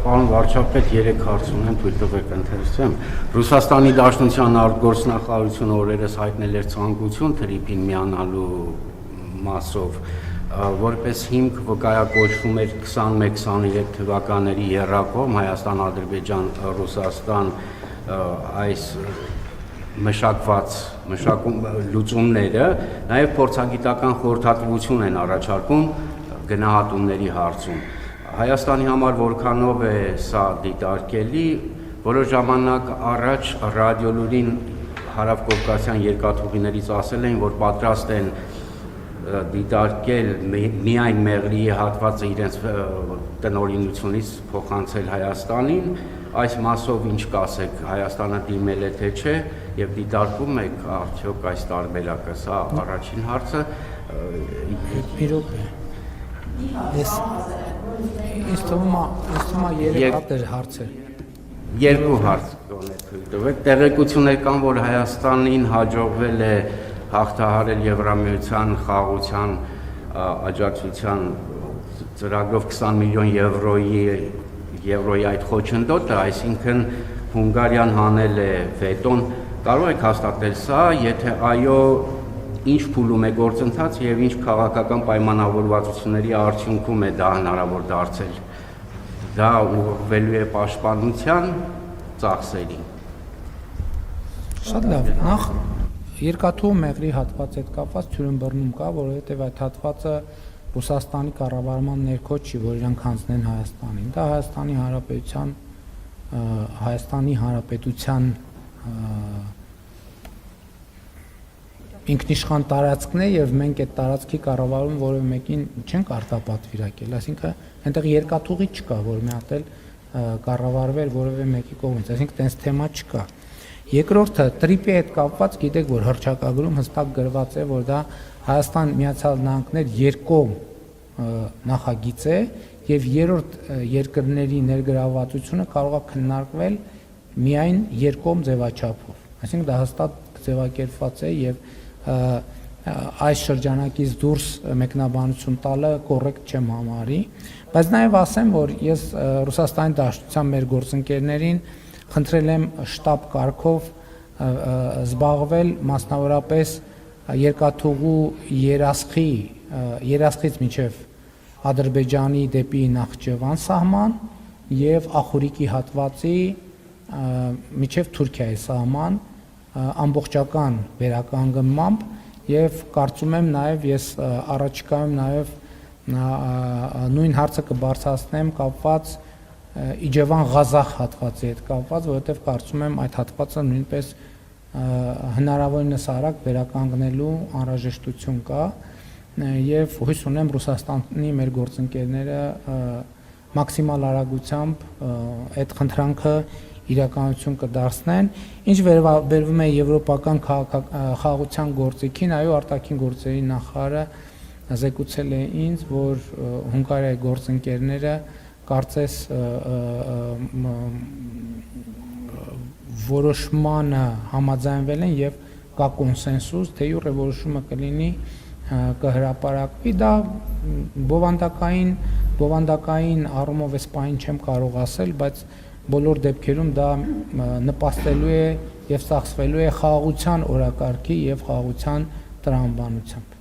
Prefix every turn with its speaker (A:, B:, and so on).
A: Պարոն վարչապետ, 3 հարց ունեմ, թույլ տվեք ընթերցեմ։ Ռուսաստանի Դաշնության արտգործնախարարությունը օրերս հայտնել էր ցանկություն Թրիփին միանալու մասով, որպես հիմք վկայակոչվում էր 21-23 թվականների եռակողմ Հայաստան-Ադրբեջան Ռուսաստան այս մշակված լուծումները, նաև փորձագիտական խորհրդատվություն են առաջարկում գնահատումների հարցում։ Հայաստանի համար որքանով է սա դիտարկելի, որոշ ժամանակ առաջ ռադիոլուրին հարավկովկասյան երկաթուղիներից ասել էին, որ պատրաստ են դիտարկել միայն Մեղրիի հատվածը իրենց տնօրինությունից փոխանցել Հայաստանին, այս մասով ինչ կասեք, Հայաստանը դիմել է թե չէ եւ դիտարկում եք արդյոք այս տարբերակը, սա առաջին հարցը։
B: Իրոք Ինձ թվում է 3 հատ հարցեր։
A: 2 հարց գոնե թույլ տվեք։ Տեղեկություններ կան, որ Հայաստանին հաջողվել է հաղթահարել Եվրամիության խաղաղության աջակցության ծրագրով 20 միլիոն եվրոյի այդ խոչընդոտը, այսինքն Հունգարիան հանել է վետոն, կարող եք հաստատել սա, եթե այո, ինչ փուլում է գործընթաց եւ ինչ քաղաքական պայմանավորվածությունների արդյունքում է դա հնարավոր դարձել։ Դա ուղղվելու է պաշտպանության ծախսերին։
B: Շատ լավ, նախ երկաթուղի Մեղրի հատվածի հետ կապված թյուրըմբռնում կա, որովհետեւ այդ հատվածը Ռուսաստանի կառավարման ներքո չի, որ իրանք հանձնեն Հայաստանին։ Դա Հայաստանի Հանրապետության ինքնիշխան տարածքն է եւ մենք այդ տարածքի կառավարում որևէ մեկին չենք արտապատվիրակել, այսինքն այնտեղ երկաթուղի չկա, որ մի հատ էլ կառավարվեր որևէ մեկի կողմից, այսինքն տենց թեմա չկա։ Երկրորդը Տրիպի հետ կապված գիտեք, որ հռչակագրում հստակ գրված է, որ դա Հայաստան Միացյալ Նահանգներ երկկողմ նախագիծ է եւ երրորդ երկրների ներգրավվածությունը կարող է քննարկվել միայն երկկողմ ձևաչափով, այսինքն դա հստակ ձևակերպված է եւ այս շրջանակից դուրս մեկնաբանություն տալը կոռեկտ չեմ համարի, բայց նաև ասեմ, որ ես Ռուսաստանի Դաշնության մեր գործընկերներին խնդրել եմ շտաբ կարգով զբաղվել մասնավորապես երկաթուղու երասխից մինչև Ադրբեջանի դեպի Նախճեվան սահման եւ Ախուրիկի հատվածի մինչև Թուրքիայի սահման ամբողջական վերականգնմամբ եւ կարծում եմ նաեւ ես առաջիկայում նաեւ նույն հարցը կբարձրացնեմ կապված Իջևան-Ղազախ հատվածի հետ կապված, որովհետեւ կարծում եմ այդ հատվածը նույնպես հնարավորինս արագ վերականգնելու անհրաժեշտություն կա եւ հույս ունեմ Ռուսաստանի մեր գործընկերները մաքսիմալ արագությամբ այդ խնդրանքը իրականություն կդարձնեն, ինչ վերաբերվում է եվրոպական խաղաղության գործիքին, այո, արտաքին գործերի նախարարը զեկուցել է ինձ, որ Հունգարիայի գործընկերները կարծես որոշմանը համաձայնվել են եւ կա կոնսենսուս, թե յուռ որոշումը կլինի կհրապարակվի, դա բովանդակային առումով էս պահին չեմ կարող ասել, բայց բոլոր դեպքերում դա նպաստելու է եւ ծախսվելու է խաղաղության օրակարգի եւ խաղաղության տրամաբանությամբ։